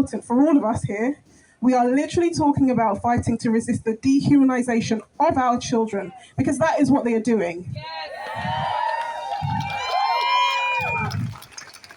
important for all of us here. We are literally talking about fighting to resist the dehumanization of our children, because that is what they are doing.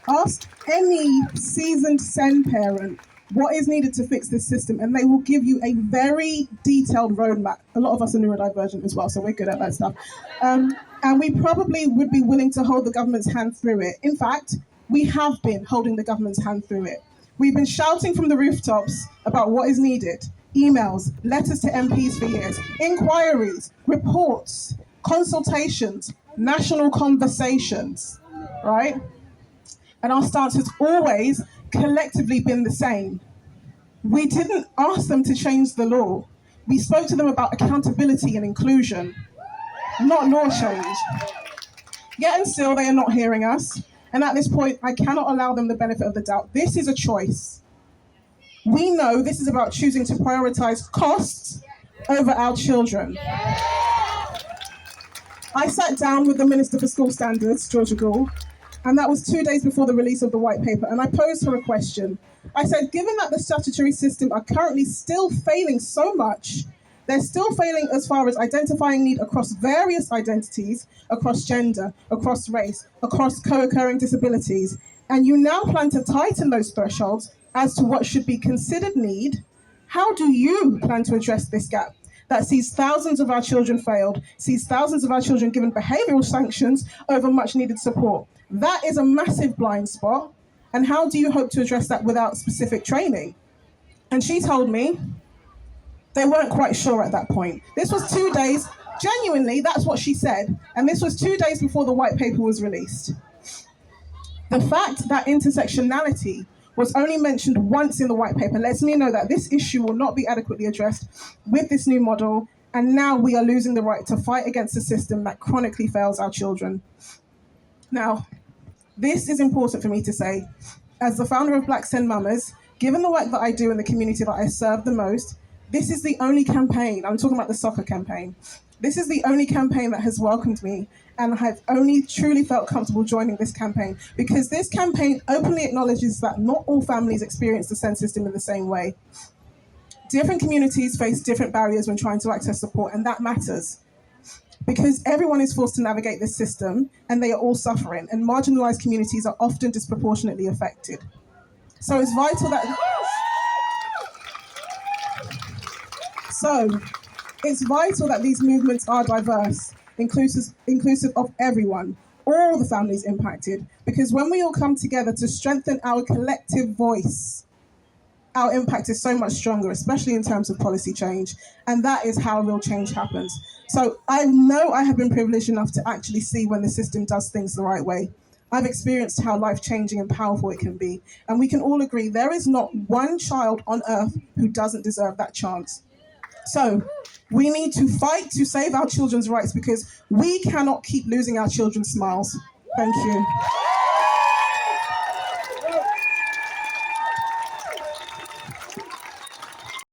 Ask any seasoned SEN parent what is needed to fix this system, and they will give you a very detailed roadmap. A lot of us are neurodivergent as well, so we're good at that stuff. And we probably would be willing to hold the government's hand through it. In fact, we have been holding the government's hand through it. We've been shouting from the rooftops about what is needed. Emails, letters to MPs for years, inquiries, reports, consultations, national conversations, right? And our stance has always collectively been the same. We didn't ask them to change the law. We spoke to them about accountability and inclusion, not law change. Yet and still, they are not hearing us. And at this point, I cannot allow them the benefit of the doubt. This is a choice. We know this is about choosing to prioritize costs over our children. I sat down with the Minister for School Standards, Georgia Gould, and that was 2 days before the release of the white paper, and I posed her a question. I said, given that the statutory system are currently still failing so much, they're still failing as far as identifying need across various identities, across gender, across race, across co-occurring disabilities, and you now plan to tighten those thresholds as to what should be considered need, how do you plan to address this gap that sees thousands of our children failed, sees thousands of our children given behavioural sanctions over much needed support? That is a massive blind spot. And how do you hope to address that without specific training? And she told me they weren't quite sure at that point. This was 2 days, genuinely, that's what she said. And this was 2 days before the white paper was released. The fact that intersectionality was only mentioned once in the white paper lets me know that this issue will not be adequately addressed with this new model. And now we are losing the right to fight against a system that chronically fails our children. Now, this is important for me to say. As the founder of Black SEN Mamas, given the work that I do in the community that I serve the most, this is the only campaign, I'm talking about the soccer campaign, this is the only campaign that has welcomed me, and I've only truly felt comfortable joining this campaign, because this campaign openly acknowledges that not all families experience the SEN system in the same way. Different communities face different barriers when trying to access support, and that matters. Because everyone is forced to navigate this system, and they are all suffering, and marginalised communities are often disproportionately affected. So it's vital that these movements are diverse, inclusive of everyone, all the families impacted, because when we all come together to strengthen our collective voice, our impact is so much stronger, especially in terms of policy change, and that is how real change happens. So I know I have been privileged enough to actually see when the system does things the right way. I've experienced how life-changing and powerful it can be, and we can all agree there is not one child on earth who doesn't deserve that chance. So we need to fight to save our children's rights, because we cannot keep losing our children's smiles. Thank you.